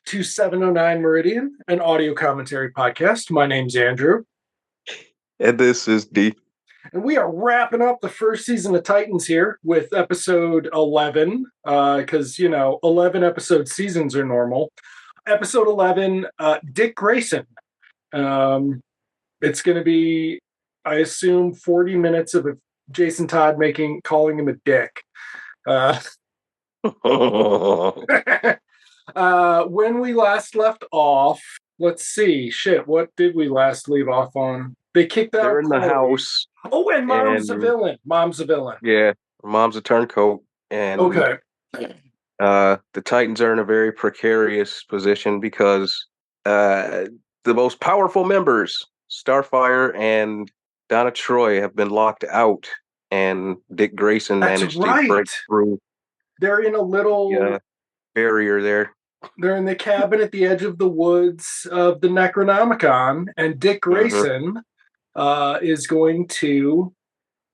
to 709 Meridian, an audio commentary podcast. My name's Andrew. And this is D. And we are wrapping up the first season of Titans here with episode 11, because, 11 episode seasons are normal. Episode 11, Dick Grayson. It's going to be, I assume, 40 minutes of Jason Todd calling him a dick. When we last left off, let's see. Shit, what did we last leave off on? They kicked out. They're in the Chloe. house. Oh, and Mom's a villain. Mom's a villain. Yeah, Mom's a turncoat. And okay. The Titans are in a very precarious position because the most powerful members, Starfire and Donna Troy, have been locked out, and Dick Grayson managed to break through. They're in a little barrier there. They're in the cabin at the edge of the woods of the Necronomicon, and Dick Grayson is going to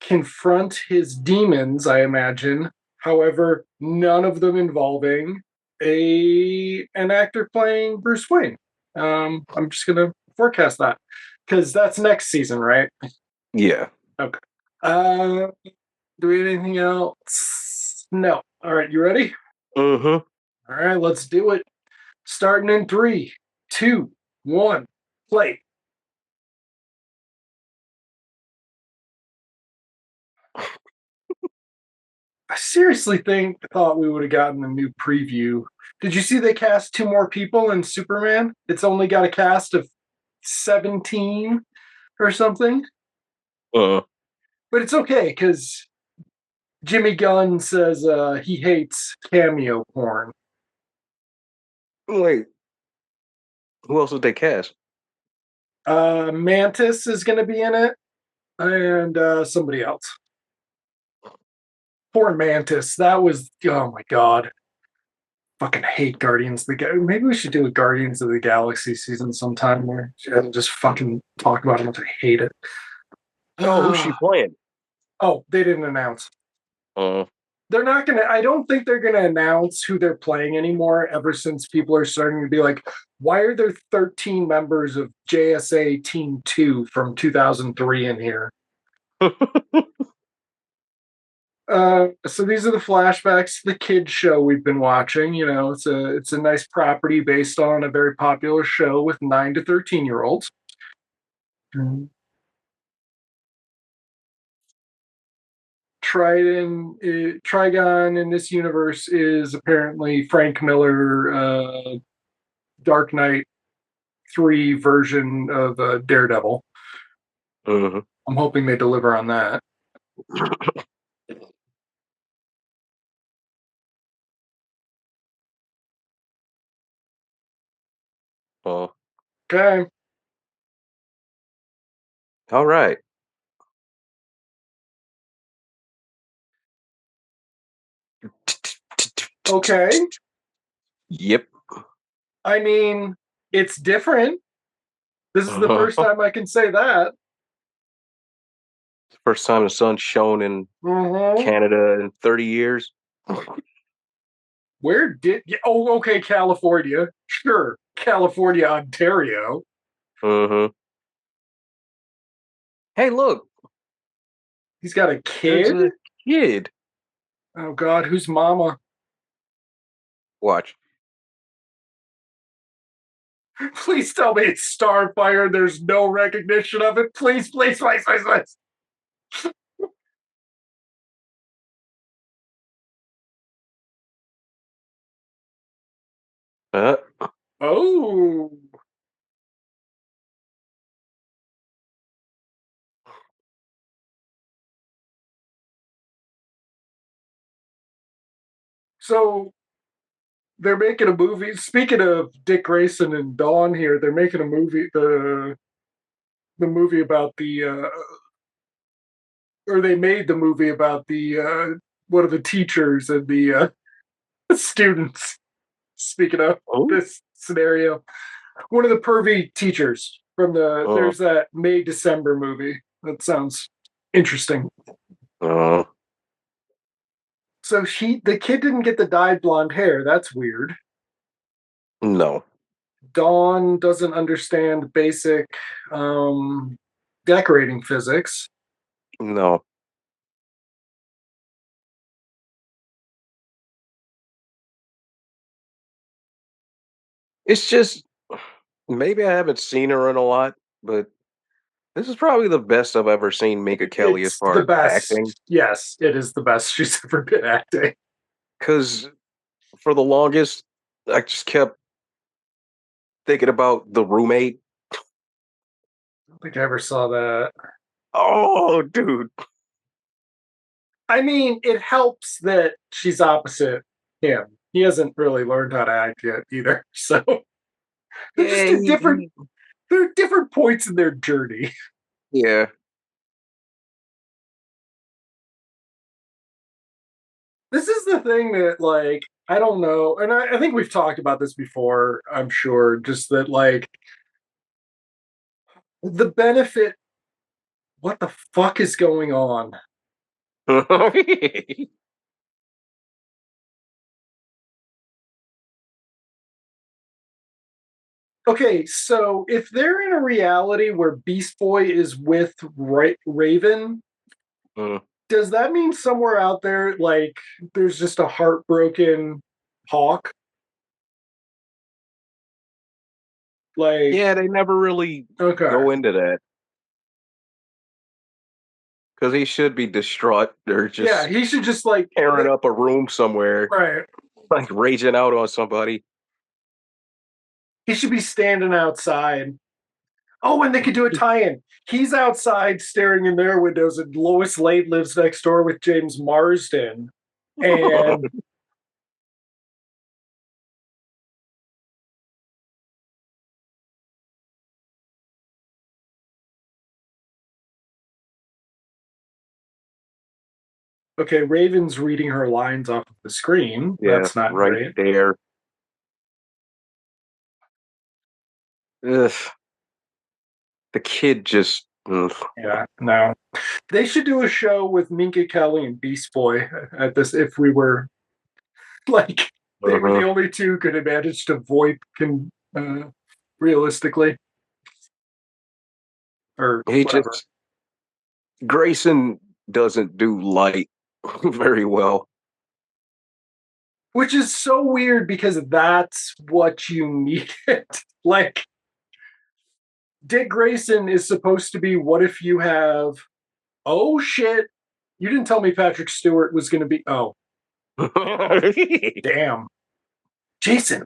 confront his demons, I imagine. However, none of them involving an actor playing Bruce Wayne. I'm just going to forecast that because that's next season, right? Yeah. Okay. Do we have anything else? No. All right, you ready? Mm-hmm. All right, let's do it. Starting in 3, 2, 1, play. I seriously thought we would have gotten a new preview. Did you see they cast 2 more people in Superman? It's only got a cast of 17 or something. But it's okay, because Jimmy Gunn says he hates cameo porn. Wait. Who else did they cast? Mantis is going to be in it, and somebody else. Poor Mantis. That was, oh my god. Fucking hate Guardians of the Galaxy. Maybe we should do a Guardians of the Galaxy season sometime where just fucking talk about how much I hate it. Oh, who's she playing? Oh, they didn't announce. They're not going to, I don't think they're going to announce who they're playing anymore ever since people are starting to be like, why are there 13 members of JSA Team 2 from 2003 in here? So these are the flashbacks to the kids show we've been watching. It's a nice property based on a very popular show with 9 to 13-year-olds. Trigon in this universe is apparently Frank Miller, Dark Knight 3 version of Daredevil. I'm hoping they deliver on that. Okay. All right. Okay. Yep. I mean, it's different. This is the first time I can say that. First time the sun's shown in Canada in 30 years. Okay, California. Sure. California, Ontario. Hey, look. He's got a kid? There's a kid. Oh, God. Who's mama? Watch. Please tell me it's Starfire. There's no recognition of it. Please, please, please, please, please. Oh. So they're making a movie. Speaking of Dick Grayson and Dawn here, they're making a movie, the movie about or they made the movie about one of the teachers and the students. Speaking of this scenario, one of the pervy teachers from there's that May December movie. That sounds interesting. So the kid didn't get the dyed blonde hair. That's weird. No. Dawn doesn't understand basic um, decorating physics. No. It's just maybe I haven't seen her in a lot, but this is probably the best I've ever seen Minka Kelly as It's far the as acting. best. Yes, it is the best she's ever been acting. Because for the longest, I just kept thinking about the roommate. I don't think I ever saw that. Oh, dude. I mean, it helps that she's opposite him. He hasn't really learned how to act yet either. So they're Yeah, just at different they're different points in their journey. yeah. This is the thing that like I don't know, and I think we've talked about this before, I'm sure, just that like the benefit what the fuck is going on? Okay, so if they're in a reality where Beast Boy is with Raven, Mm. does that mean somewhere out there, like, there's just a heartbroken Hawk? Like, Yeah, they never really okay, go into that because he should be distraught or yeah, just he should just like, tearing up a room somewhere, right, like raging out on somebody. he should be standing outside. Oh, and they could do a tie-in. He's outside staring in their windows, and Lois Lane lives next door with James Marsden, and okay, Raven's reading her lines off of the screen. Yeah, That's not right great. there. Ugh, the kid just. Ugh. Yeah, no. They should do a show with Minka Kelly and Beast Boy at this if we were like they were the Uh-huh. only two could have managed to VoIP realistically or He whatever. just Grayson doesn't do light very well. Which is so weird because that's what you needed. Like Dick Grayson is supposed to be what if you have oh shit. You didn't tell me Patrick Stewart was gonna be oh damn. Jason.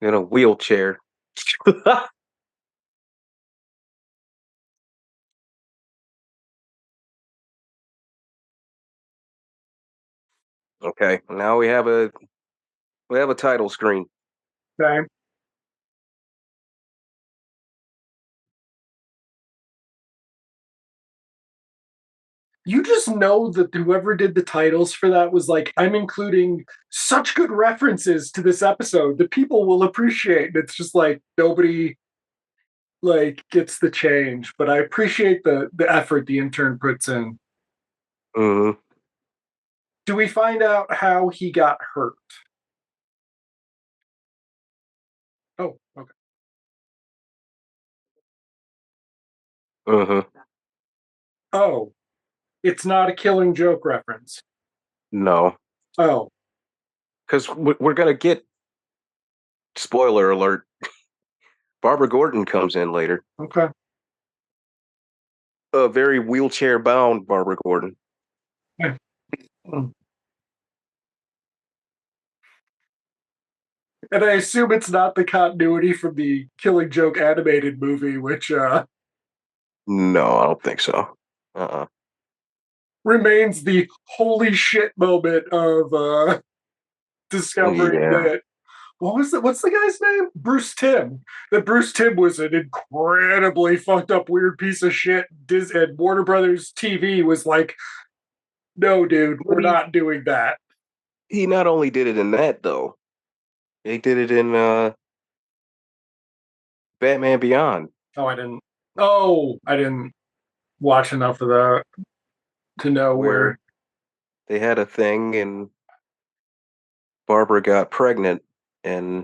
In a wheelchair. Okay, now we have a title screen. Okay. You just know that whoever did the titles for that was like, I'm including such good references to this episode that people will appreciate. It's just like nobody like gets the change, but I appreciate the effort the intern puts in. Hmm. Do we find out how he got hurt? Oh, okay. Hmm. Oh, it's not a Killing Joke reference. No, Oh, because we're gonna get spoiler alert. Barbara Gordon comes in later. okay. A very wheelchair bound Barbara Gordon. And I assume it's not the continuity from the Killing Joke animated movie, which No, I don't think so. Uh-uh. remains the holy shit moment of discovering Yeah. that what's the guy's name? Bruce Timm. That Bruce Timm was an incredibly fucked up weird piece of shit. And Warner Brothers TV was like, no, dude, But we're not doing that. he not only did it in that though, he did it in Batman Beyond, Oh, I didn't. Oh, I didn't watch enough of that to know where where. they had a thing and Barbara got pregnant, and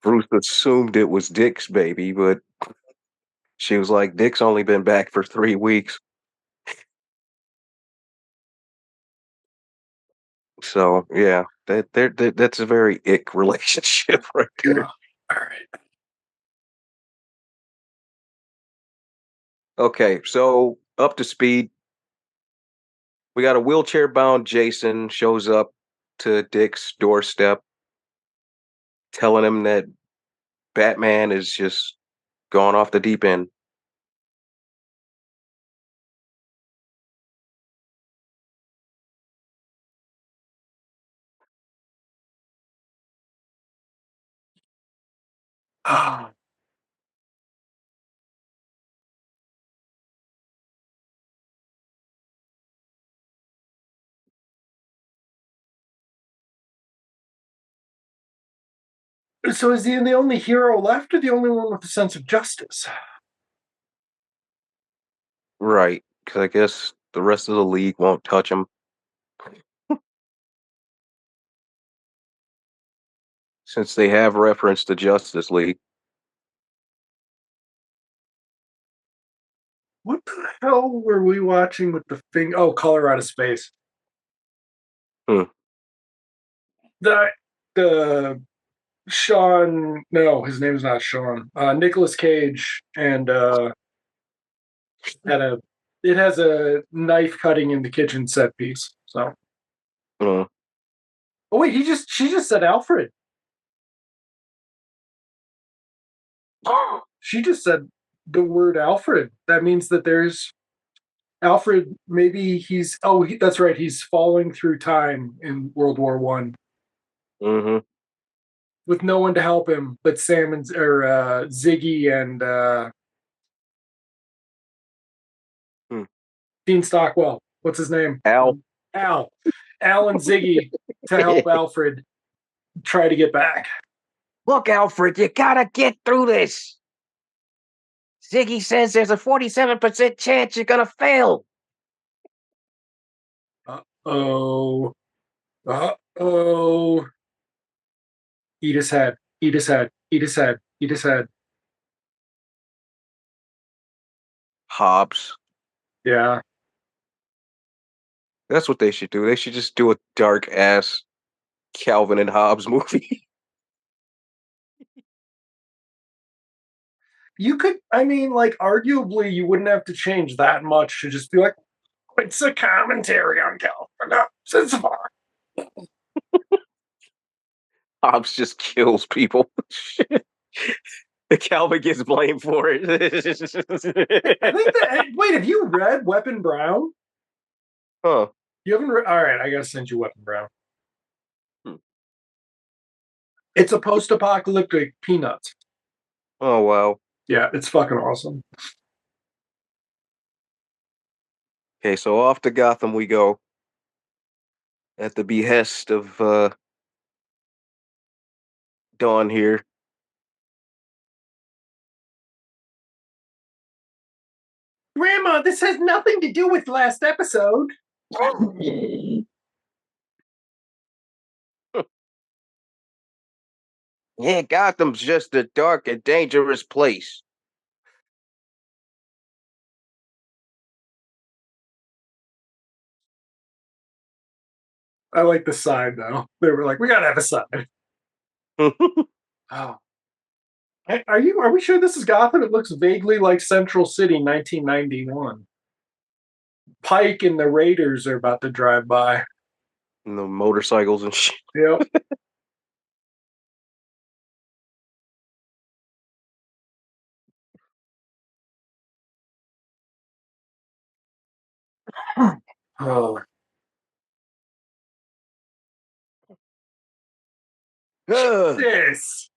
Bruce assumed it was Dick's baby, but she was like, Dick's only been back for 3 weeks. So yeah, that's a very ick relationship right there. All right. Okay, so up to speed. We got a wheelchair bound Jason shows up to Dick's doorstep, telling him that Batman is just gone off the deep end. Oh. So is he the only hero left, or the only one with a sense of justice? Right, because I guess the rest of the league won't touch him since they have referenced the Justice League. What the hell were we watching with the thing? Oh, Color Out of Space. Hmm. The Sean, no, his name's not Sean. Nicolas Cage and had a it has a knife cutting in the kitchen set piece. So, Uh, oh wait, she just said Alfred. She just said the word Alfred. That means that there's Alfred. Maybe that's right. He's falling through time in World War One mm-hmm. with no one to help him but Sam and Ziggy and Hmm. Dean Stockwell. What's his name? Al. Al. Al and Ziggy to help Alfred try to get back. Look, Alfred, you gotta get through this. Ziggy says there's a 47% chance you're gonna fail. Oh. Oh. Eat his head. Eat his head. Eat his head. Eat his head. Hobbs. Yeah. That's what they should do. They should just do a dark ass Calvin and Hobbes movie. You could, I mean, like, arguably, you wouldn't have to change that much to just be like, it's a commentary on Calvin. It's fine. Hobbs just kills people. Calvin gets blamed for it. I think that, wait, have you read Weapon Brown? Huh. You haven't read, all right, I gotta send you Weapon Brown. Hmm. It's a post apocalyptic Peanuts. Oh, wow. Yeah, it's fucking awesome. Okay, so off to Gotham we go at the behest of Dawn here. Grandma, this has nothing to do with last episode. Yeah, Gotham's just a dark and dangerous place. I like the sign though. They were like, we gotta have a sign. Oh. Are we sure this is Gotham? It looks vaguely like Central City 1991. Pike and the Raiders are about to drive by. And the motorcycles and shit. Yep. Oh. Jesus.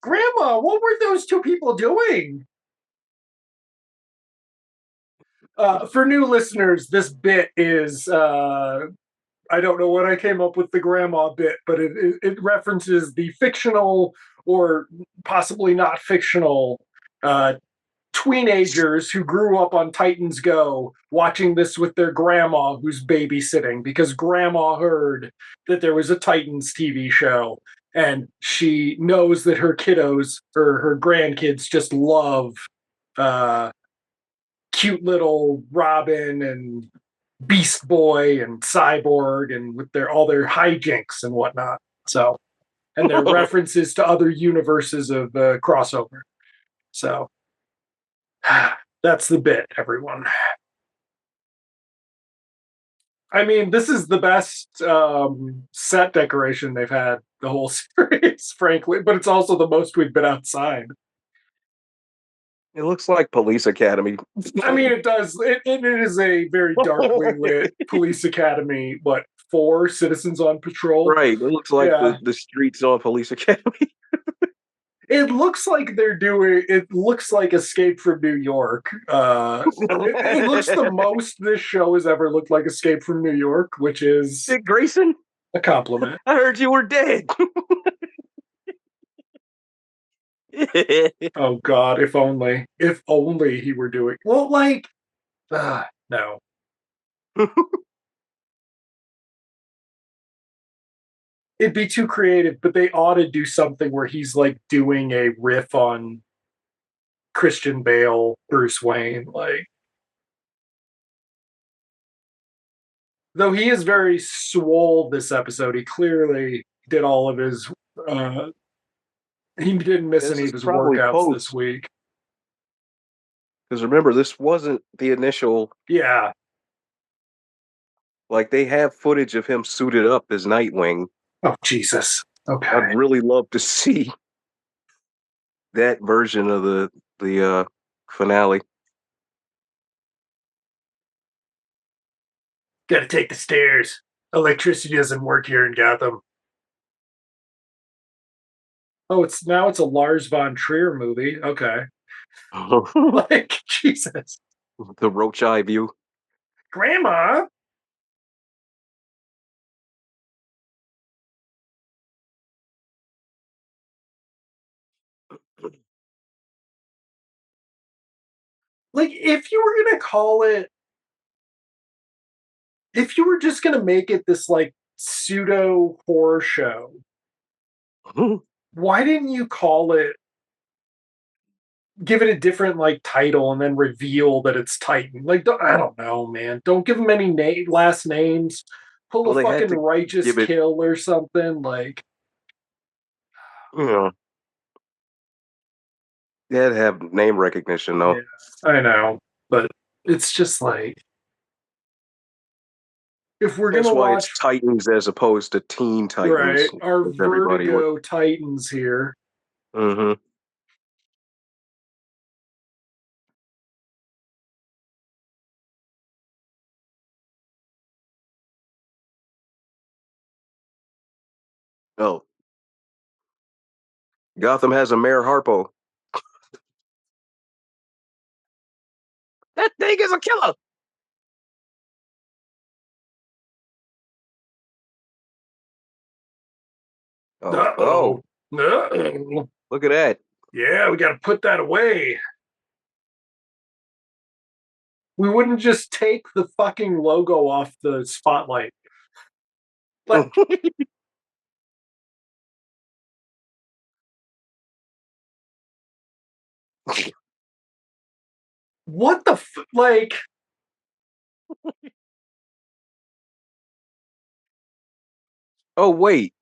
Grandma, what were those two people doing? For new listeners, this bit is I don't know what I came up with the grandma bit, but it references the fictional or possibly not fictional teenagers who grew up on Titans Go watching this with their grandma who's babysitting because grandma heard that there was a Titans TV show and she knows that her kiddos or her grandkids just love uh, cute little Robin and Beast Boy and Cyborg and with their all their hijinks and whatnot. So, and their references to other universes of crossover. So, that's the bit, everyone. I mean, this is the best set decoration they've had the whole series, frankly, but it's also the most we've been outside. It looks like Police Academy. I mean, it does. It is a very darkly lit police academy, but for citizens on patrol. Right. It looks like Yeah. the streets on Police Academy. It looks like they're doing. It looks like Escape from New York. It looks the most this show has ever looked like Escape from New York, which is Dick Grayson? a compliment. I heard you were dead. Oh God, if only he were doing well. Like, no. It'd be too creative, but they ought to do something where he's like doing a riff on Christian Bale, Bruce Wayne, like. Though he is very swole this episode, he clearly did all of his. He didn't miss This any is of his probably workouts this post. week. Because remember, this wasn't the initial. Yeah. Like, they have footage of him suited up as Nightwing. Oh, Jesus. Okay. I'd really love to see that version of the finale. Gotta take the stairs. Electricity doesn't work here in Gotham. Oh, it's a Lars von Trier movie. Okay. Like, Jesus. The roach eye view. Grandma? Like, if you were gonna call it, if you were just gonna make it this like pseudo horror show, why didn't you call it? Give it a different like title and then reveal that it's Titan. Like, I don't know, man. Don't give them any last names. Pull Well, a they had fucking to righteous give it, kill or something. Like, you know, they had to have name recognition, though. yeah, I know, but it's just like if we're That's gonna why it's watch Titans as opposed to Teen Titans. right our As everybody would. Vertigo Titans here. Mm-hmm. Oh, Gotham has a Mayor Harpo. That thing is a killer. Oh, Uh-oh. look at that. Yeah, we gotta put that away. We wouldn't just take the fucking logo off the spotlight. Like, what the like? Oh, wait.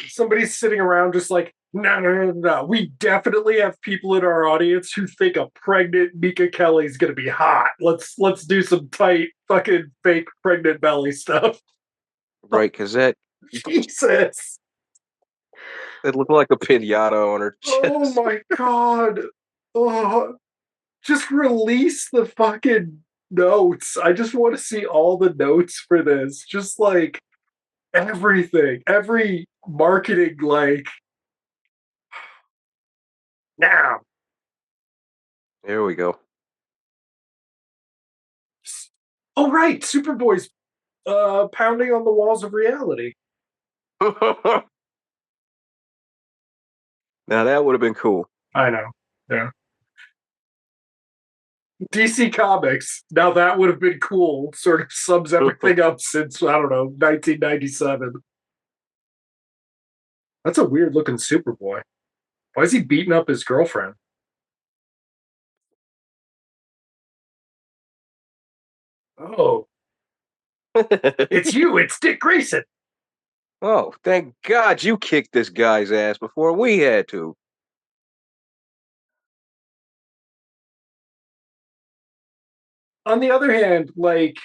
Somebody's sitting around just like, no. We definitely have people in our audience who think a pregnant Mika Kelly's gonna be hot. Let's do some tight fucking fake pregnant belly stuff. Right, because that Jesus. it looked like a pinata on her chest. Oh my god. Oh, just release the fucking notes. I just want to see all the notes for this. Just like everything, every marketing, like now. There we go. Oh right, Superboy's pounding on the walls of reality. Now that would have been cool. I know. Yeah. DC Comics. Now that would have been cool. Sort of sums everything up since, I don't know, 1997. That's a weird looking Superboy. Why is he beating up his girlfriend? Oh, it's you. It's Dick Grayson. Oh, thank God you kicked this guy's ass before we had to. On the other hand, like,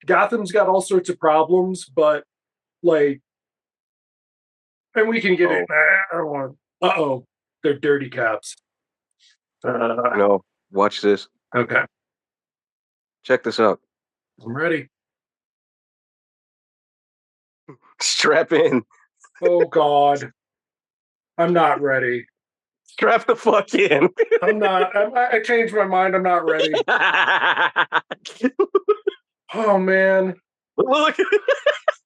Gotham's got all sorts of problems, but, like, and we can get it. Oh, I don't want. Uh-oh. They're dirty cops. no. Watch this. Okay. Check this out. I'm ready. Strap in. Oh, God. I'm not ready. Strap the fuck in. I'm not. I changed my mind. I'm not ready. Oh, man. Look.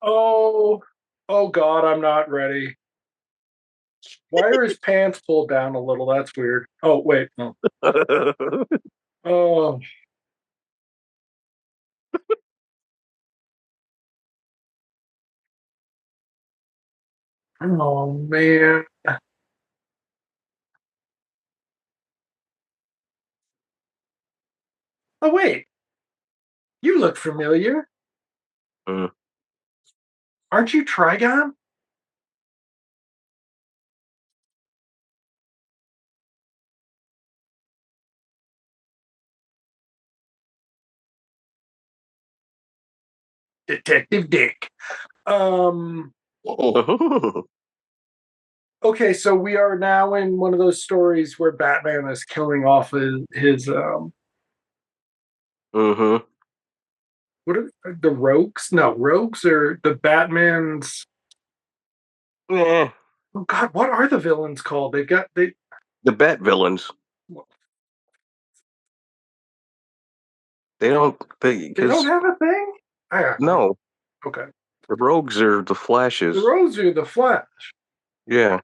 Oh. Oh, God. I'm not ready. Why are his pants pulled down a little? That's weird. Oh, wait. No. Oh. Oh, man. Oh, wait. You look familiar. Mm. Aren't you Trigon? Detective Dick. Um. Okay, so we are now in one of those stories where Batman is killing off his Mm-hmm. what are the rogues? No, rogues are the Batman's. Yeah. Oh God, what are the villains called? The Bat villains. They don't they don't because have a thing. no, Okay, the rogues are the the Flashes. rogues are the Flash, Yeah.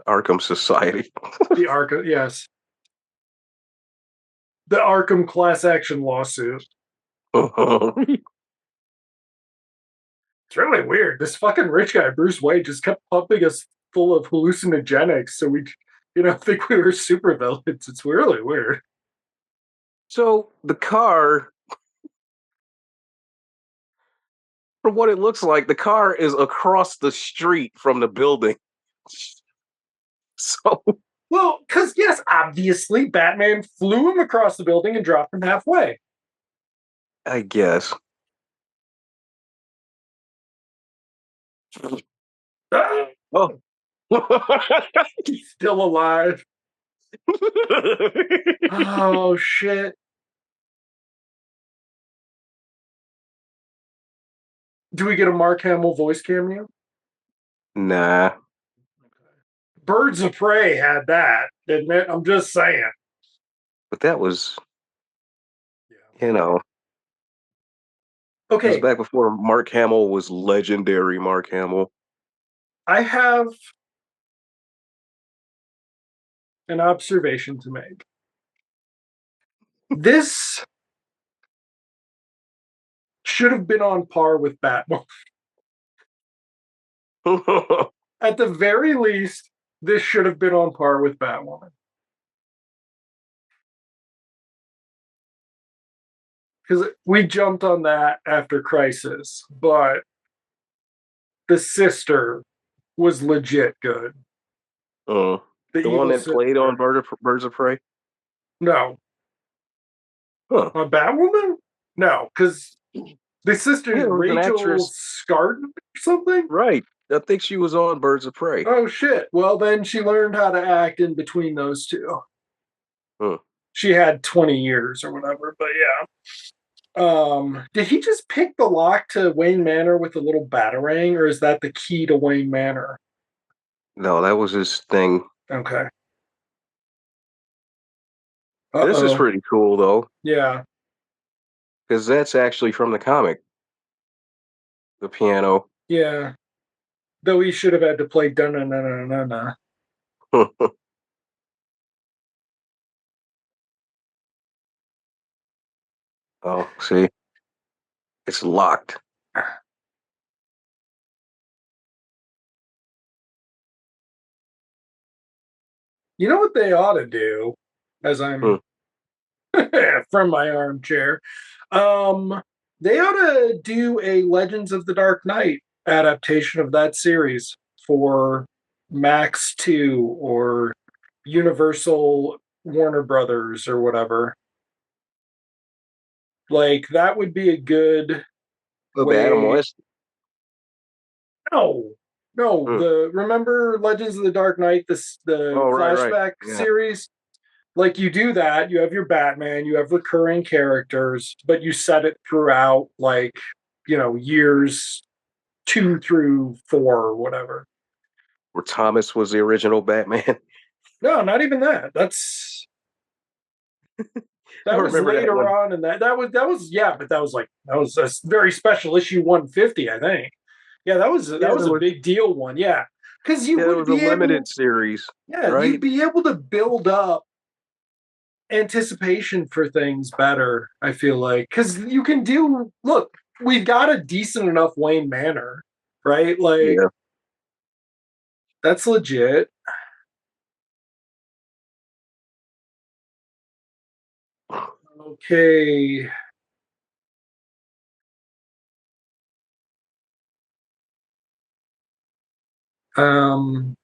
Arkham Society. the Arkham. Yes, the Arkham class action lawsuit. It's really weird. This fucking rich guy, Bruce Wayne, just kept pumping us full of hallucinogenics, so we, think we were super villains. It's really weird. So the car, from what it looks like, the car is across the street from the building. So Well, because yes, obviously, Batman flew him across the building and dropped him halfway. I guess. Oh. He's still alive. Oh shit! Do we get a Mark Hamill voice cameo? Nah, Birds of Prey had that, didn't it? I'm just saying. but that was, Yeah. you know, it was Okay, back before Mark Hamill was legendary Mark Hamill. I have an observation to make. This should have been on par with Batman. At the very least, this should have been on par with Batwoman. Because we jumped on that after Crisis, but the sister was legit good. The The one evil that played on sister. Birds of Prey? No. Huh. On Batwoman? No, because the Yeah, sister's it was an Rachel actress. Skarden or something? Right. I think she was on Birds of Prey. Oh shit. Well, then she learned how to act in between those two. Huh. She had 20 years or whatever, but yeah. Did he just pick the lock to Wayne Manor with a little batarang, or is that the key to Wayne Manor? No, that was his thing. Okay. This is Uh-oh. pretty cool, though, Yeah. because that's actually from the comic, the piano. Yeah. Though he should have had to play dun na na na na na. Oh, see, it's locked. You know what they ought to do? As Hmm. I'm from my armchair, um, they ought to do a Legends of the Dark Knight adaptation of that series for Max Two or Universal Warner Brothers or whatever. Like that would be a good Of Adam way. West. No, no. Hmm. The remember Legends of the Dark Knight, the Oh, right. flashback Yeah, series. Like you do that, you have your Batman, you have recurring characters, but you set it throughout like years 2 through 4 or whatever. where Thomas was the original Batman. No, not even that. I That was remember that later one. on, and that was yeah, but that was a very special issue 150, I think. Yeah, that was Yeah, that was a big deal one. Yeah, because you it would was a be limited able, series, yeah, you'd right? be able to build up anticipation for things better. I feel like because you can do. Look, we've got a decent enough Wayne Manor, right? Like Yeah. that's legit. Okay. Um,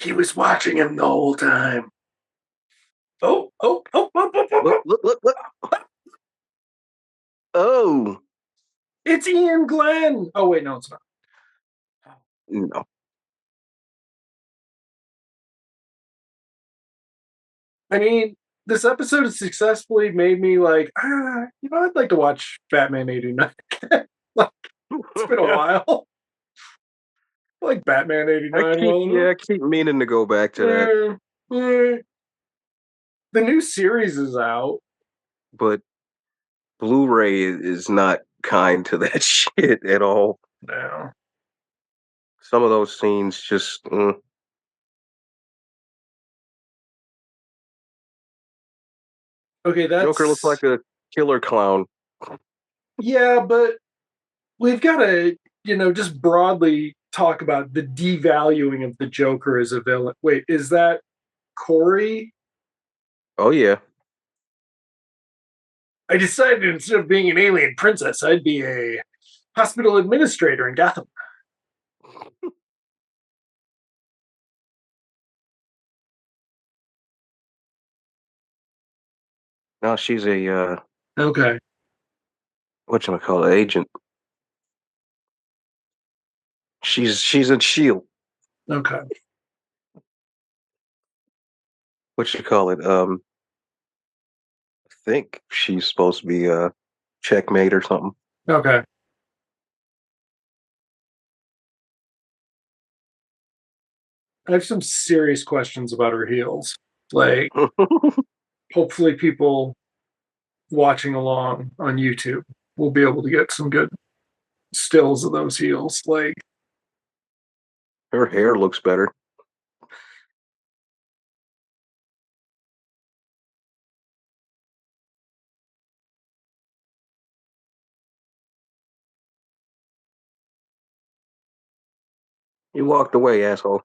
he was watching him the whole time. Oh, oh, oh, oh, oh, oh, Look, oh. look, look, look. Oh, It's Ian Glenn. Oh wait, no, it's not. no. I mean, this episode has successfully made me like, I'd like to watch Batman '89. Like, it's been a Yeah. while. I like Batman '89 well enough. I keep meaning to go back to that, Eh, eh. The new series is out. but Blu-ray is not kind to that shit at all. Now. Some of those scenes just Okay, Joker looks like that's a killer clown. yeah, but we've got to, just broadly talk about the devaluing of the Joker as a villain. Wait, is that Corey? Oh yeah. I decided instead of being an alien princess, I'd be a hospital administrator in Gotham. Now she's a Okay, whatchamacallit agent. She's in Shield. okay, What you call it? I think she's supposed to be a checkmate or something. okay. I have some serious questions about her heels. Like, hopefully, people watching along on YouTube will be able to get some good stills of those heels. Like, Her hair looks better. You walked away, asshole.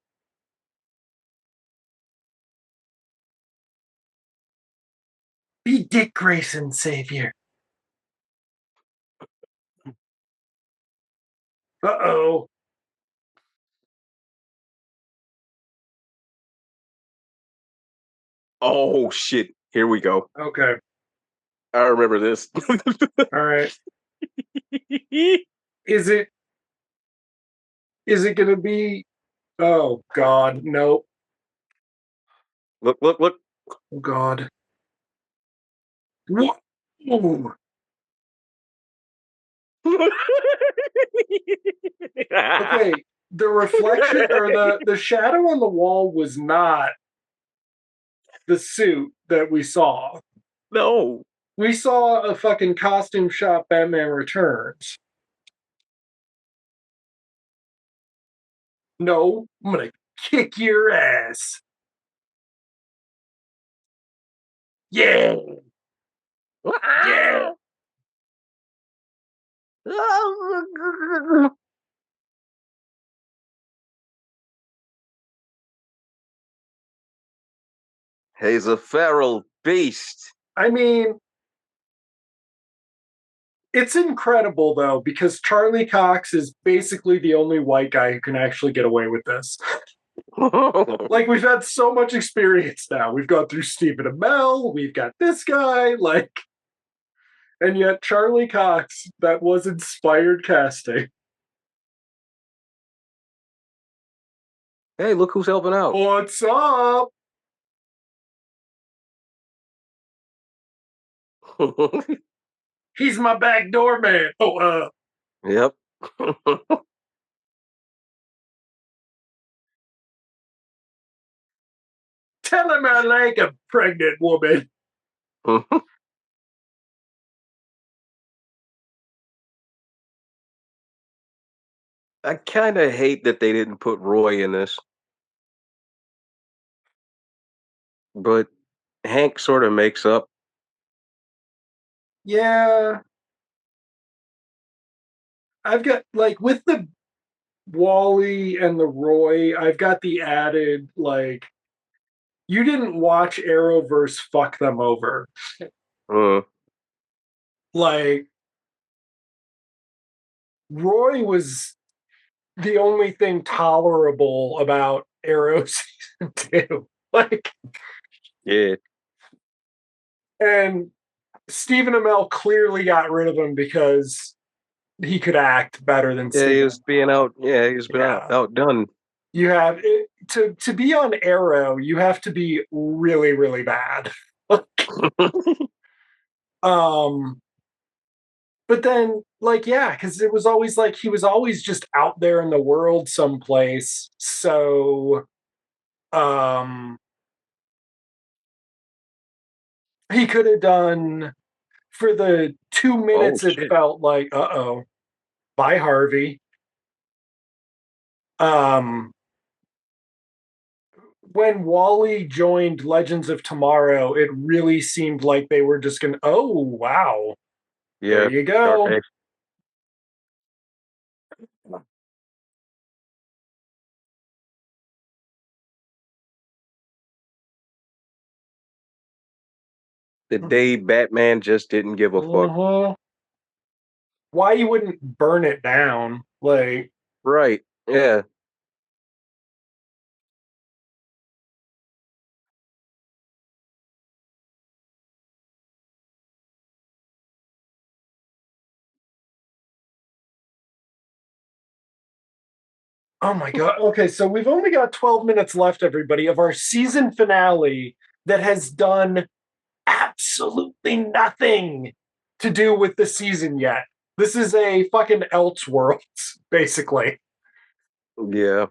be Dick Grayson, savior. Uh-oh. Oh shit! Here we go. Okay. I remember this. All right. Is it gonna be, oh God, no. Look! Look! Look! Oh God. What? Ooh. Okay. The reflection or the shadow on the wall was not the suit that we saw. No. We saw a fucking costume shop Batman Returns. No, I'm gonna kick your ass. Yeah. Yeah. He's a feral beast. I mean, it's incredible though, because Charlie Cox is basically the only white guy who can actually get away with this. Like, we've had so much experience now. We've gone through Stephen Amell, we've got this guy, like, and yet Charlie Cox, that was inspired casting. Hey, look who's helping out. What's up? He's my back door man. Yep. Tell him I like a pregnant woman. I kind of hate that they didn't put Roy in this, but Hank sort of makes up. Yeah. I've got, like, with the Wally and the Roy, I've got the added, like, you didn't watch Arrowverse fuck them over. Like, Roy was the only thing tolerable about Arrow season 2. Like, Yeah. and Stephen Amell clearly got rid of him because he could act better than Yeah, he Stephen. was being out. Yeah, he's been outdone. You have to be on Arrow. You have to be really, really bad. But then, like, yeah, because it was always like he was always just out there in the world someplace. So, he could have done for the 2 minutes. Oh It shit. felt like, bye Harvey. Um, when Wally joined Legends of Tomorrow, it really seemed like they were just gonna. Oh wow, there Yeah. you Dark go. Age. The day Batman just didn't give a fuck. Uh-huh. Why you wouldn't burn it down? Like, Right. Yeah. oh my god. Okay, so we've only got 12 minutes left, everybody, of our season finale that has done absolutely nothing to do with the season yet. This is a fucking Elseworlds, basically. Yeah.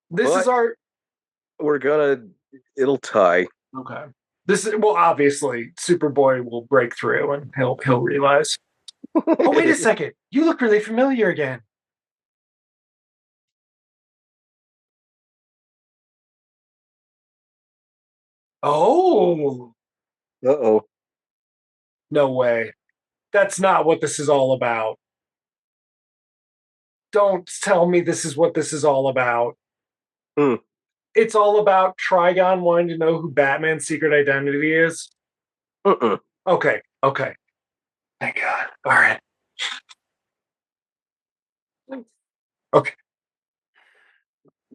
This is But our we're gonna. It'll tie. okay. This is well, obviously, Superboy will break through and he'll realize. Oh, wait a second. You look really familiar again. Oh, Uh-oh. no way. That's not what this is all about. Don't tell me this is what this is all about. Hmm. It's all about Trigon wanting to know who Batman's secret identity is. Uh-uh. Okay, okay. Thank God. All right. Okay.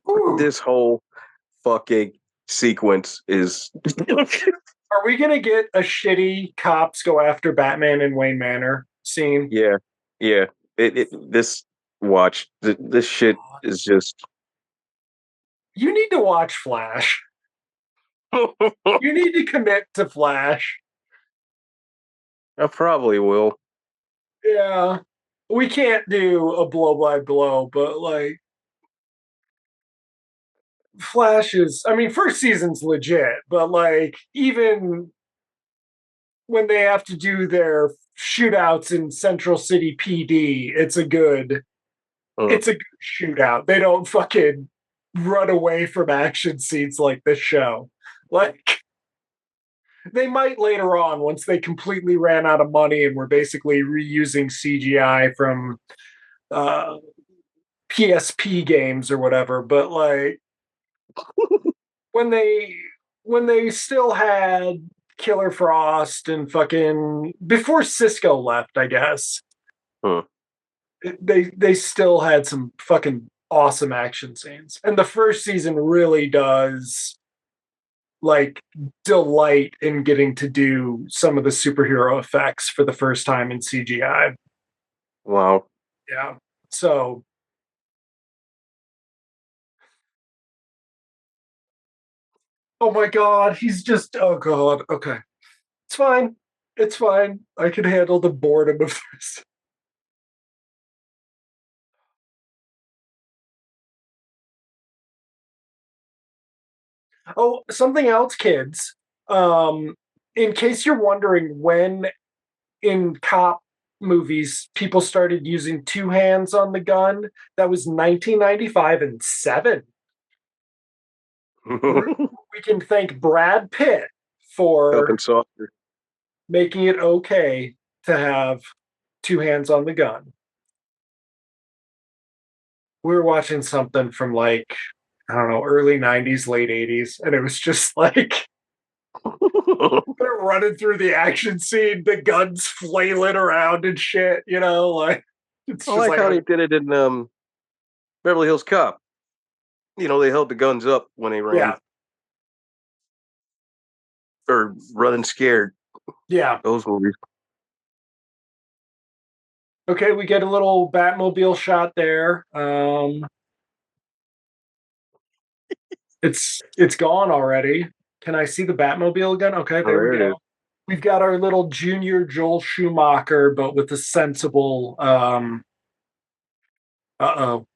Ooh. This whole fucking sequence is Are we gonna get a shitty cops go after Batman in Wayne Manor scene? yeah. Yeah. This watch. This shit is just You need to watch Flash. You need to commit to Flash. I probably will. Yeah. We can't do a blow by blow, but like Flash is, I mean, first season's legit, but like, even when they have to do their shootouts in Central City PD, Mm. it's a good shootout. They don't fucking run away from action scenes like this show. Like, they might later on once they completely ran out of money and were basically reusing CGI from uh, PSP games or whatever. But like when they when they still had Killer Frost and fucking before Cisco left, I guess Mm. they still had some fucking awesome action scenes. And the first season really does like delight in getting to do some of the superhero effects for the first time in CGI. Wow. Yeah. So, oh my god, he's just oh god. Okay. It's fine. It's fine. I can handle the boredom of this. Oh, something else, kids. In case you're wondering when in cop movies people started using two hands on the gun, that was 1995 and 7. We can thank Brad Pitt Helping for softer. making it okay to have two hands on the gun. We were watching something from like, I don't know, early 90s, late 80s, and it was just like they're running through the action scene, the guns flailing around and shit, like it's I just like like, how they did it in Beverly Hills Cop. They held the guns up when they ran yeah, or running scared. yeah. Those movies. Okay, we get a little Batmobile shot there. It's gone already. Can I see the Batmobile again? Okay, Oh, there we there it is. go. We've got our little junior Joel Schumacher, but with a sensible uh-oh. Oh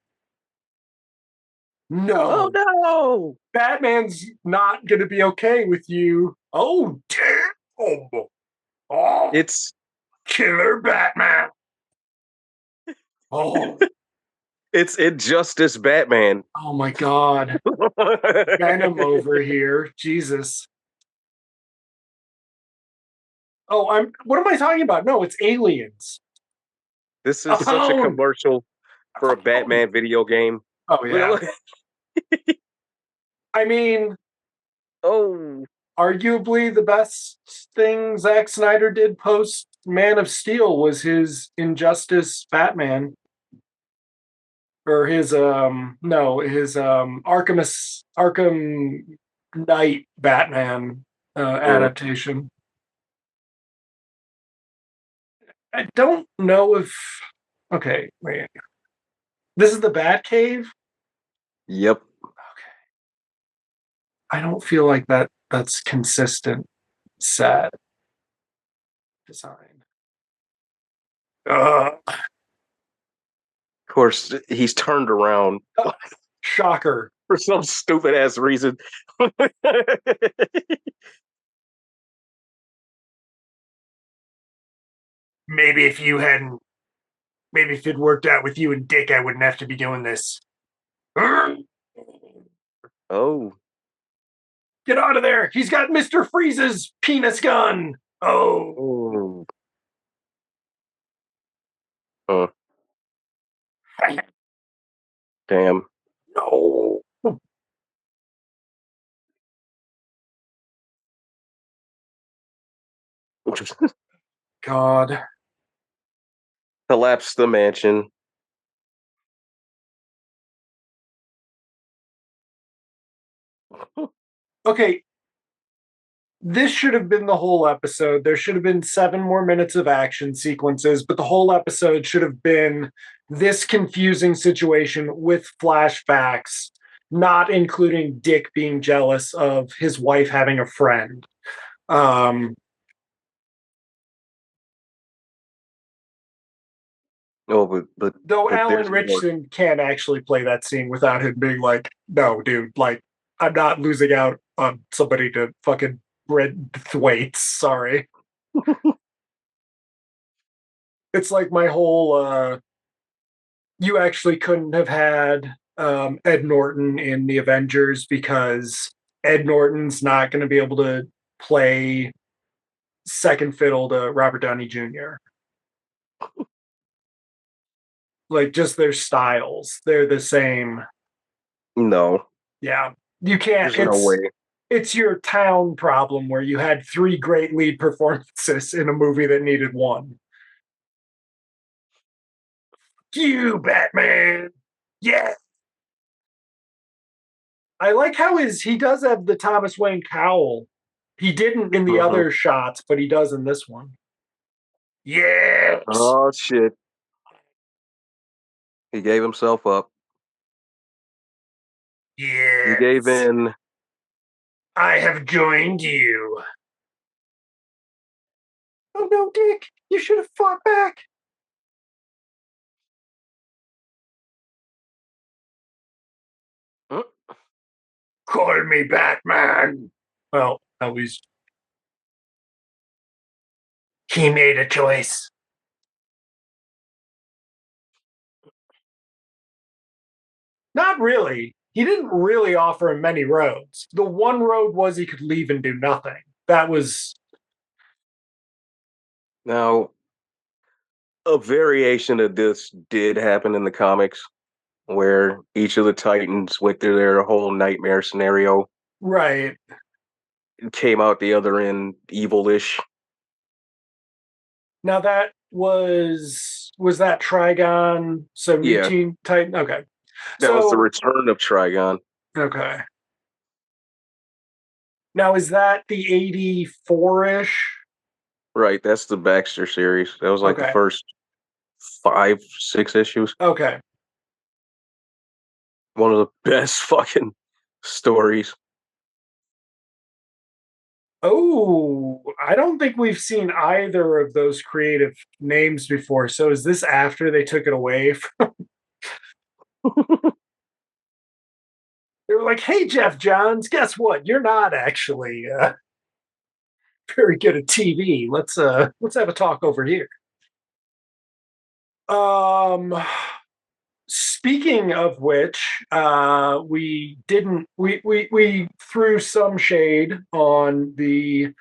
No. no! Batman's not gonna be okay with you. Oh damn. Oh, It's killer Batman. Oh, it's Injustice Batman. oh my god. Venom over here. Jesus. Oh, what am I talking about? No, it's aliens. This A is such a phone. commercial for a Oh, Batman video game. oh Look, yeah. look. I mean, Oh, arguably the best thing Zack Snyder did post Man of Steel was his Injustice Batman, or his no, his Arkham Knight Batman mm, adaptation. I don't know if okay, wait. This is the Batcave? yep. Okay. I don't feel like that's consistent set design. Uh, Of course, he's turned around shocker. for some stupid ass reason. Maybe if you hadn't, maybe if it worked out with you and Dick, I wouldn't have to be doing this. Oh, Get out of there! He's got Mr. Freeze's penis gun. Oh, oh, uh, damn. no! God. Collapse the mansion. Okay, this should have been the whole episode. There should have been 7 more minutes of action sequences, but the whole episode should have been this confusing situation with flashbacks, not including Dick being jealous of his wife having a friend. Um, Oh, but though Alan there's more. Richson can't actually play that scene without him being like, no, dude, like, I'm not losing out on somebody to fucking red weights. Sorry. It's like my whole you actually couldn't have had Ed Norton in the Avengers because Ed Norton's not going to be able to play second fiddle to Robert Downey Jr. Like just their styles, they're the same. No, Yeah, you can't. there's no way. It's your town problem where you had three great lead performances in a movie that needed one. You Batman, yeah. I like how he does have the Thomas Wayne cowl. He didn't in the Mhm. other shots, but he does in this one. Yes, Oh shit! He gave himself up. He gave yes. in. I have joined you. Oh no, Dick! You should have fought back. Mm. Call me Batman. Well, at least he made a choice. Not really. He didn't really offer him many roads. The one road was he could leave and do nothing. That was Now, a variation of this did happen in the comics, where each of the Titans went through their whole nightmare scenario right. and came out the other end evilish. Now that was that Trigon, so New Yeah, Teen Titan. Okay. that was the So return of Trigon. okay. Now is that the 84-ish? Right, that's the Baxter series. That was like the Okay. first 5, 6 issues. Okay. One of the best fucking stories. Oh, I don't think we've seen either of those creative names before. So is this after they took it away? They were like, "Hey, Jeff Johns, guess what? You're not actually very good at TV. Let's have a talk over here." Um, Speaking of which, we threw some shade on the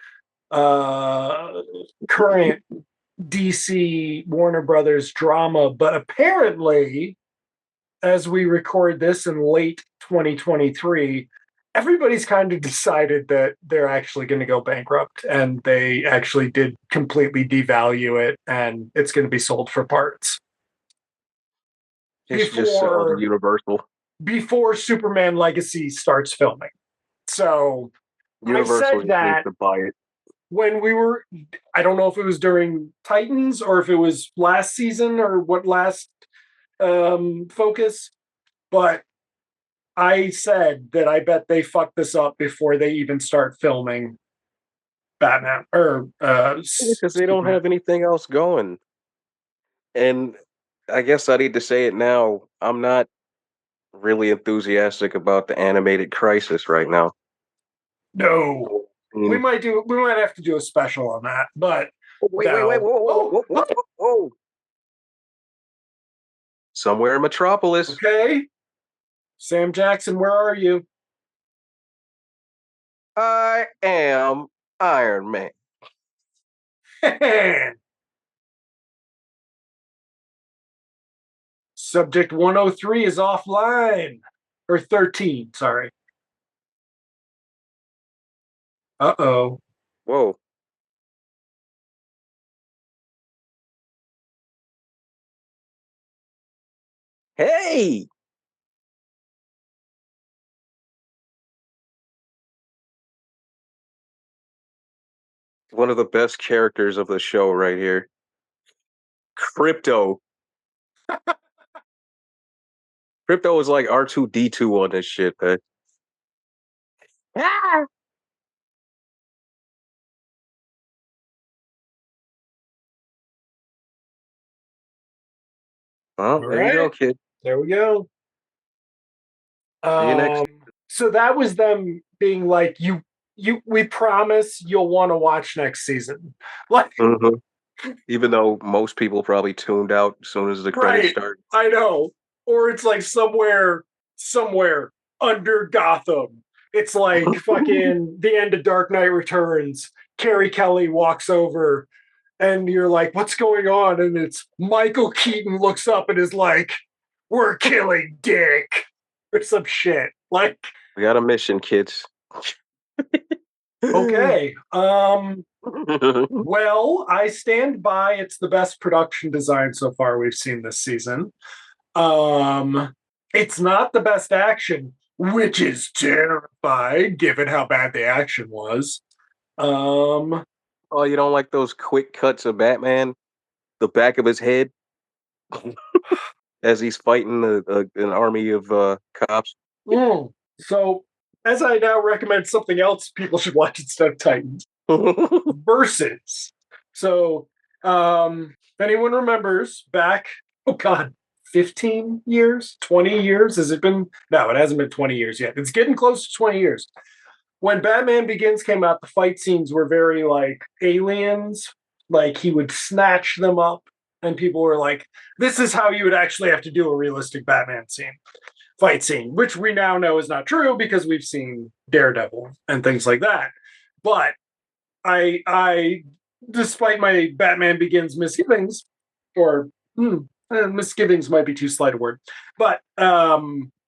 current DC Warner Brothers drama, but apparently, as we record this in late 2023, everybody's kind of decided that they're actually going to go bankrupt, and they actually did completely devalue it, and it's going to be sold for parts They should just sell to before Universal. Superman Legacy starts filming. So I Universal said just needs that to buy it. when we were, I don't know if it was during Titans or if it was last season or what last focus, but I said that I bet they fucked this up before they even start filming Batman or Because they don't Superman. have anything else going. And I guess I need to say it now. I'm not really enthusiastic about the animated Crisis right now. No, Mm. we might have to do a special on that, but Wait, no. whoa, whoa, Oh, whoa, whoa, whoa, whoa. Somewhere in Metropolis. okay. Sam Jackson, where are you? I am Iron Man. Subject 103 is offline. Or 13, sorry. Uh-oh. Whoa. Hey! One of the best characters of the show right here. Crypto. Crypto is like R2D2 on this shit, man. Ah! Well, All there you go, right. kid. There we go. See you next. So that was them being like, we promise you'll want to watch next season. Like, Mhm. Even though most people probably tuned out as soon as the credits right. start. I know. Or it's like somewhere under Gotham. It's like fucking the end of Dark Knight Returns. Carrie Kelly walks over and you're like, what's going on? And it's Michael Keaton looks up and is like, we're killing Dick or some shit. Like, We got a mission, kids. okay. Well, I stand by it's the best production design so far we've seen this season. It's not the best action, which is terrifying given how bad the action was. Um, Oh, you don't like those quick cuts of Batman? The back of his head as he's fighting an army of cops. So, as I now recommend something else people should watch instead of Titans, Versus. So, if anyone remembers back, oh God, 15 years, 20 years? Has it been? No, it hasn't been 20 years yet. It's getting close to 20 years. When Batman Begins came out, the fight scenes were very like aliens. Like he would snatch them up, and people were like, this is how you would actually have to do a realistic Batman fight scene, which we now know is not true because we've seen Daredevil and things like that. But I, despite my Batman Begins misgivings, or misgivings might be too slight a word, but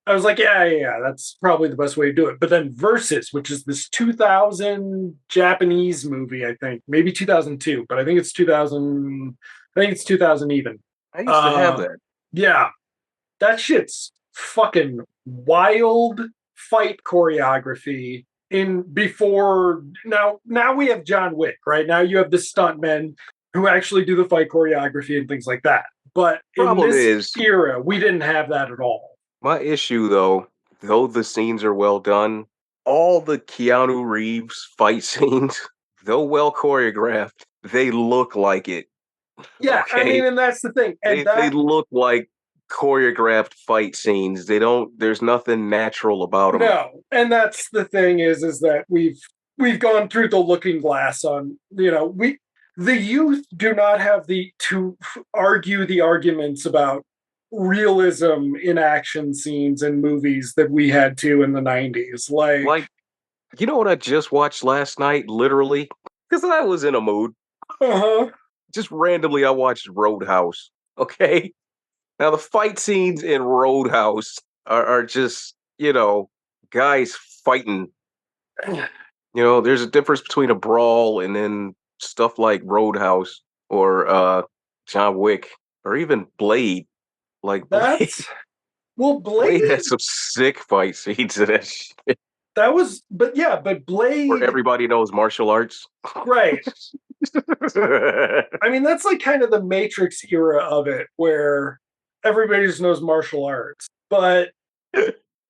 I was like, yeah, that's probably the best way to do it. But then Versus, which is this 2000 Japanese movie, I think, maybe 2002, but I think it's 2000. I think it's 2000 even. I used to have that. Yeah, that shit's fucking wild fight choreography in before now we have John Wick, right? Now you have the stuntmen who actually do the fight choreography and things like that. But in Problem this is, era, we didn't have that at all. my issue though the scenes are well done, all the Keanu Reeves fight scenes, though well choreographed, they look like it. Yeah, I Okay. mean, and that's the thing. And They look like choreographed fight scenes. They don't. There's nothing natural about them. no, and that's the thing is that we've gone through the looking glass on we the youth do not have the to argue the arguments about realism in action scenes and movies that we had to in the 90s. Like, you know what I just watched last night? Literally, because I was in a mood. Uh-huh. Just randomly, I watched Roadhouse. Okay. Now the fight scenes in Roadhouse are just guys fighting. There's a difference between a brawl and then stuff like Roadhouse or John Wick or even Blade. Like Blade, That's well, Blade Blade. had some sick fight scenes in that shit. That was, but yeah, but Where Blade, everybody knows martial arts. right? I mean, that's like kind of the Matrix era of it, where everybody just knows martial arts. But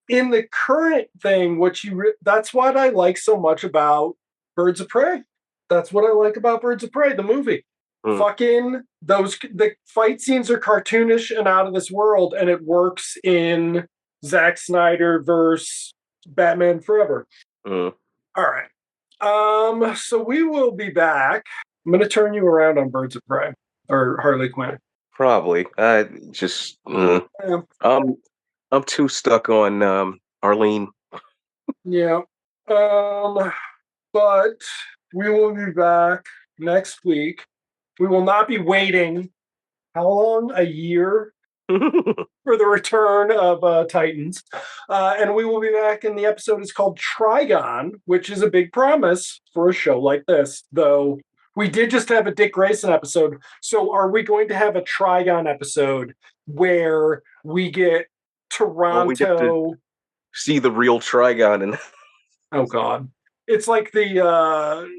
in the current thing, that's what I like so much about Birds of Prey. That's what I like about Birds of Prey, the movie. Mm. Fucking the fight scenes are cartoonish and out of this world, and it works in Zack Snyder versus Batman Forever. Mm. All right. So we will be back. I'm gonna turn you around on Birds of Prey or Harley Quinn. Probably. I just Yeah. I'm too stuck on Arlene. Yeah. But we will be back next week. We will not be waiting. How long? A year for the return of Titans. And we will be back, and the episode is called Trigon, which is a big promise for a show like this, though we did just have a Dick Grayson episode. So are we going to have a Trigon episode where we get Well, we get to Toronto? see the real Trigon and Oh, God. It's like the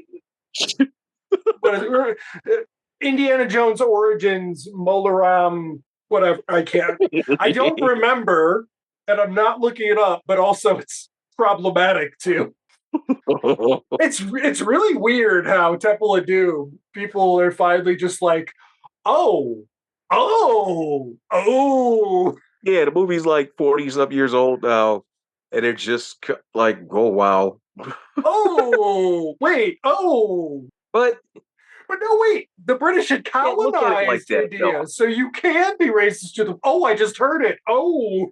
what is it? Indiana Jones Origins, Molaram, whatever. I don't remember, and I'm not looking it up, but also it's problematic too. It's really weird how Temple of Doom, people are finally just like, oh, oh, oh. yeah, the movie's like 40 some years old now. and they're just like, oh wow. Oh, wait. Oh, But but no, wait. The British had you can't look at it like colonized that, India, though. so you can be racist to them. Oh, I just heard it. Oh,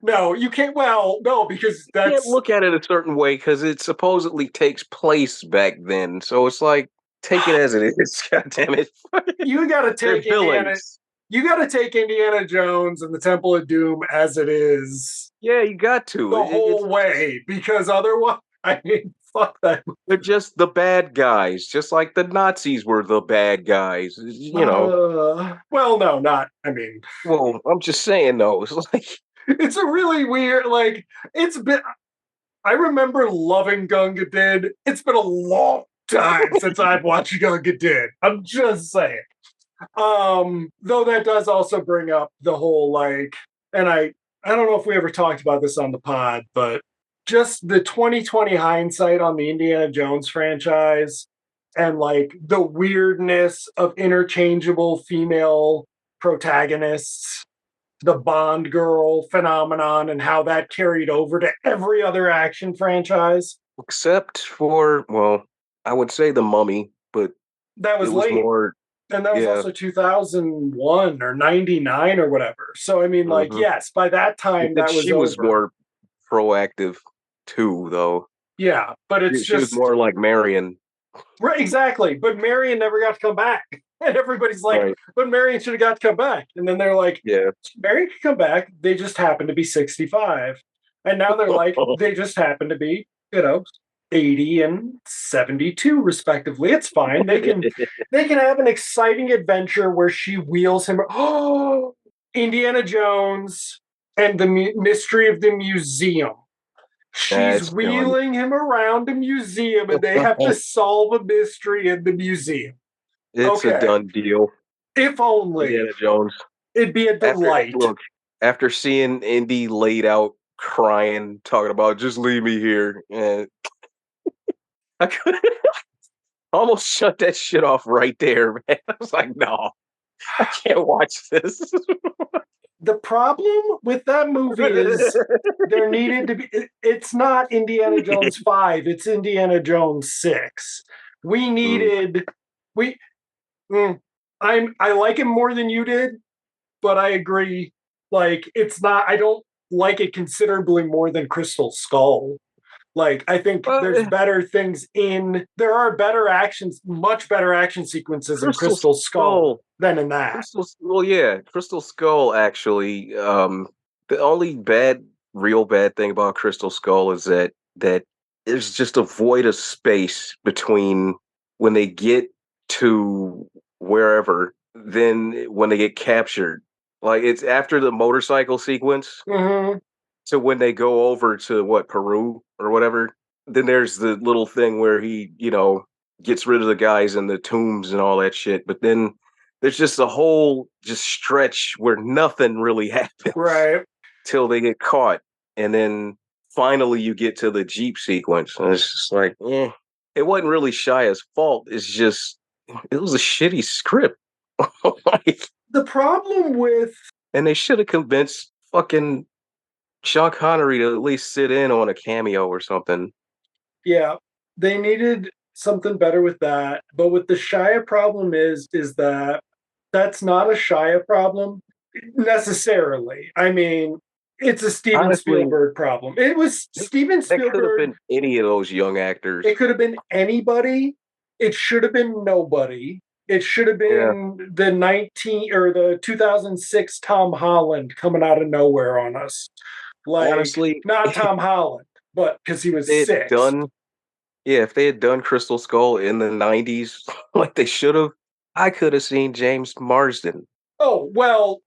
no, you can't. Well, no, because You can't that's look at it a certain way because it supposedly takes place back then. So it's like, take it as it is. God damn it. you got to They're take Indiana. villains. You got to take Indiana Jones and the Temple of Doom as it is Yeah, you got to. the whole way, because otherwise, I mean, fuck that. They're just the bad guys, just like the Nazis were the bad guys. Well, no, not. I mean, Well, I'm just saying though. It's like, it's a really weird. Like, it's been. I remember loving Gunga Din. It's been a long time since I've watched Gunga Din. I'm just saying. Though that does also bring up the whole like, and I don't know if we ever talked about this on the pod, but just the 2020 hindsight on the Indiana Jones franchise and like the weirdness of interchangeable female protagonists, the Bond girl phenomenon, and how that carried over to every other action franchise. except for, well, I would say the Mummy, but That it was was late. more, And that was yeah. also 2001 or 99 or whatever. So, I mean, like, Hmm. yes, by that time And that was she was over. more proactive too, though. Yeah, but it's She was just, more like Marion, right, exactly. But Marion never got to come back. And everybody's like, right? but Marion should have got to come back. And then they're like, Yeah. Marion could come back. They just happen to be 65. And now they're like, they just happen to be, 80 and 72 respectively. It's fine. They can have an exciting adventure where she wheels him. Oh, Indiana Jones and the mystery of the museum. She's That's done. wheeling him around a museum and they have to solve a mystery in the museum. It's a Okay. done deal. If only. Indiana Jones. It'd be a After delight. look, after seeing Indy laid out crying, talking about just leave me here, and I could almost shut that shit off right there, man. I was like, no, I can't watch this. The problem with that movie is there needed to be it's not Indiana Jones 5, it's Indiana Jones 6. We Mm. needed we I like it more than you did, but I agree, like, it's not, I don't like it considerably more than Crystal Skull. Like, I think there's Well, better things in there are better actions, much better action sequences in Crystal Crystal Skull Skull, than in that. Well, yeah, Crystal Skull actually. The only real bad thing about Crystal Skull is that there's just a void of space between when they get to wherever, then when they get captured. Like it's after the motorcycle sequence Mm-hmm. to when they go over to what, Peru or whatever. Then there's the little thing where he, gets rid of the guys in the tombs and all that shit. But then there's just a whole just stretch where nothing really happens Right. till they get caught. And then finally you get to the Jeep sequence. And it's just like, it wasn't really Shia's fault. It's just it was a shitty script. Like, The problem with and they should have convinced fucking Sean Connery to at least sit in on a cameo or something. Yeah, they needed something better with that. But with the Shia problem is that that's not a Shia problem necessarily. I mean, it's a Steven Honestly, Spielberg problem. It was Steven that could have Spielberg. been any of those young actors. It could have been anybody. It should have been nobody. It should have Yeah, been the 2006 Tom Holland coming out of nowhere on us. Like, honestly, not if Tom Holland, but because he was they had 6. done, yeah, if they had done Crystal Skull in the '90s like they should have, I could have seen James Marsden. Oh, well,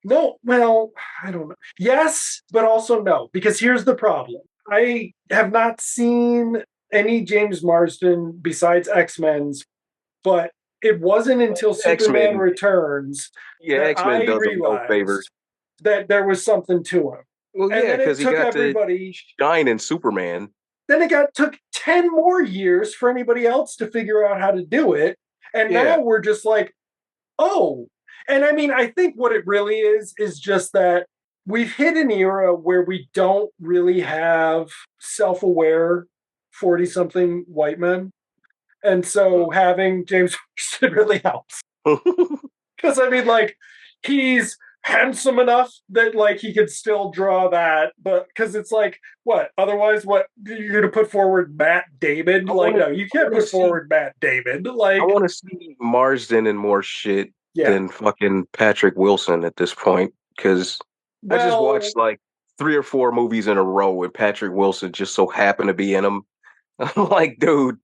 no, well, I don't know. Yes, but also no, because here's the problem. I have not seen any James Marsden besides X-Men's, but it wasn't until X Superman Men, Returns yeah, that X Men I does him no favors. realized that there was something to him. Well, And yeah, then because it he took got to everybody, shine in Superman. then took 10 more years for anybody else to figure out how to do it. And Yeah, now we're just like, oh. And I mean, I think what it really is just that we've hit an era where we don't really have self-aware 40-something white men. And so having James Marsden really helps. Because I mean, like, he's handsome enough that like he could still draw that, but because it's like, what? Otherwise, what you're gonna put forward Matt Damon? Like, no, you can't put forward Matt Damon. I Like, want to see Marsden in more shit yeah. than fucking Patrick Wilson at this point, because I just Well, watched like 3 or 4 movies in a row and Patrick Wilson just so happened to be in them. I'm like, dude,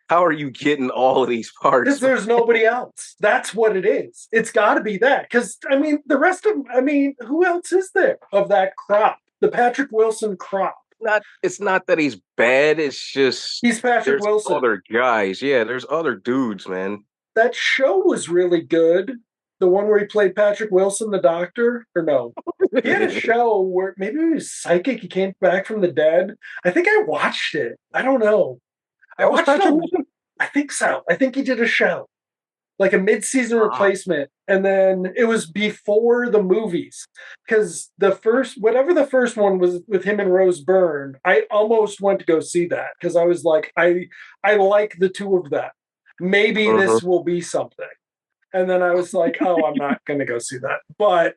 how are you getting all of these because parts? there's nobody else. That's what it is. It's got to be that. Because I mean, the rest of, I mean, who else is there of that crop? The Patrick Wilson crop. It's not that he's bad. It's just He's Patrick there's Wilson. other guys. Yeah, there's other dudes, man. That show was really good. The one where he played Patrick Wilson, the doctor, or no? He had a show where maybe he was psychic. He came back from the dead. I think I watched it. I don't know. I That was watched Patrick it. Wilson. I think so. I think he did a show, like a mid-season replacement, and then it was before the movies. Because the first, whatever the first one was with him and Rose Byrne, I almost went to go see that because I was like, I like the two of them. Maybe this will be something. And then I was like, oh, I'm not going to go see that. But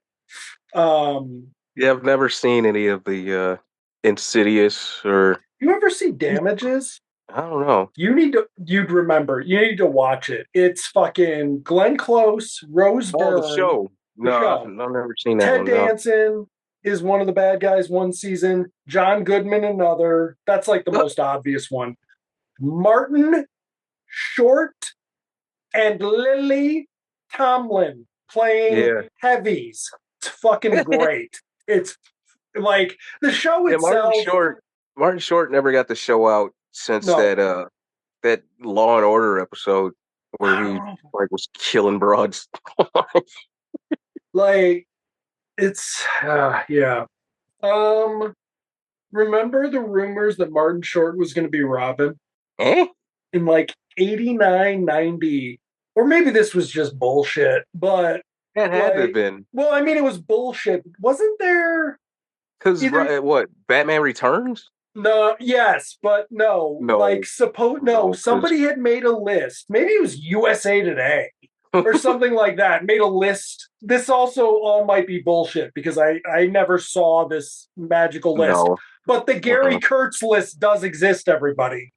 yeah, I've never seen any of the Insidious or you ever see Damages? I don't know. You'd remember. You need to watch it. It's fucking Glenn Close, Rose Oh, the Byrne, show. the No, I've show. never seen that Ted one. No. Danson is one of the bad guys one season. John Goodman another. That's like the most obvious one. Martin Short and Lily Tomlin playing Yeah. heavies. It's fucking great. It's like the show Yeah, itself. Martin Short never got the show out since that Law and Order episode where he like was killing broads. Like it's yeah. Remember the rumors that Martin Short was going to be Robin Eh? in like 89, 90, or maybe this was just bullshit, but That had to have been. well, I mean, it was bullshit. Wasn't there Because what? Batman Returns? no, yes, but no. No. Like somebody had made a list. Maybe it was USA Today or something like that. Made a list. This also all might be bullshit because I never saw this magical list. No. But the Gary Kurtz list does exist, everybody.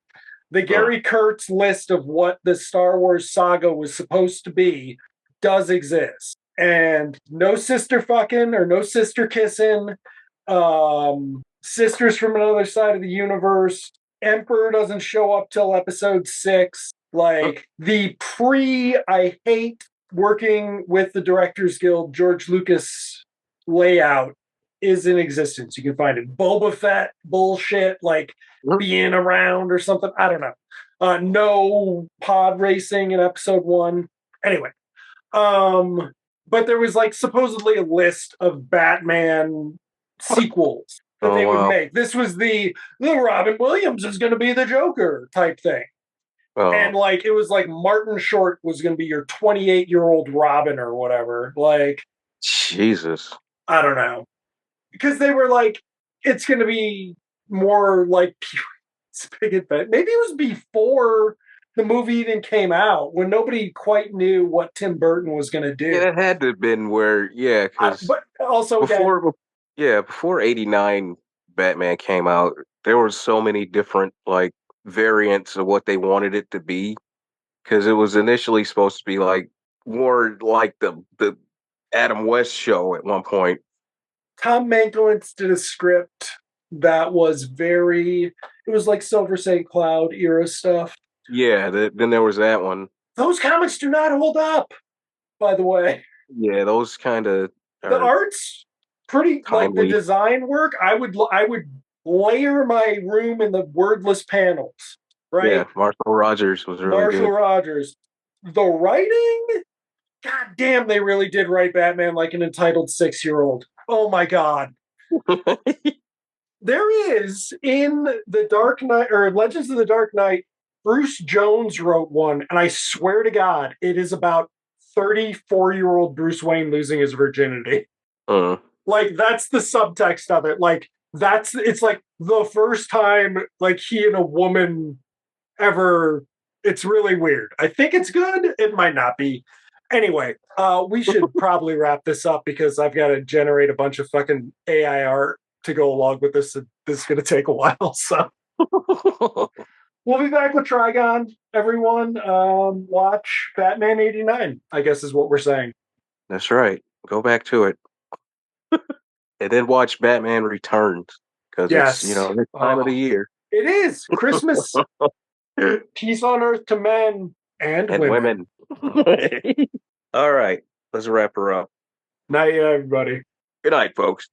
The Gary Kurtz list of what the Star Wars saga was supposed to be does exist. And no sister fucking or no sister kissing. Sisters from another side of the universe. Emperor doesn't show up till episode 6. Like the I hate working with the Directors Guild, George Lucas layout is in existence. You can find it. Boba Fett bullshit, like being around or something. I don't know. No pod racing in episode 1. Anyway. But there was like supposedly a list of Batman sequels that they would make. This was the Robin Williams is going to be the Joker type thing. And like it was like Martin Short was going to be your 28-year-old Robin or whatever. Like Jesus. I don't know. Because they were like, it's going to be more like maybe it was before the movie even came out when nobody quite knew what Tim Burton was going to do. Yeah, it had to have been where, because but also before '89 Batman came out, there were so many different like variants of what they wanted it to be. Because it was initially supposed to be like more like the Adam West show at one point. Tom Mankiewicz did a script that was it was like Silver St. Cloud era stuff. Yeah, then there was that one. Those comics do not hold up, by the way. Yeah, those kind of the art's pretty timely. Like the design work. I would layer my room in the wordless panels. Right? Yeah, Marshall Rogers was really good. Marshall Rogers. The writing, god damn, they really did write Batman like an entitled 6-year-old. Oh my god. There is in the Dark Knight or Legends of the Dark Knight, Bruce Jones wrote one, and I swear to God, it is about 34-year-old Bruce Wayne losing his virginity. Like that's the subtext of it. Like it's like the first time like he and a woman ever. It's really weird. I think it's good. It might not be. Anyway, we should probably wrap this up because I've got to generate a bunch of fucking AI art to go along with this. This is going to take a while. So we'll be back with Trigon, everyone. Watch Batman 89, I guess is what we're saying. That's right. Go back to it. And then watch Batman Returns. Because it's, Yes. this time of the year. It is Christmas. Peace on earth to men and women. All right. Let's wrap her up. Night, everybody. Good night, folks.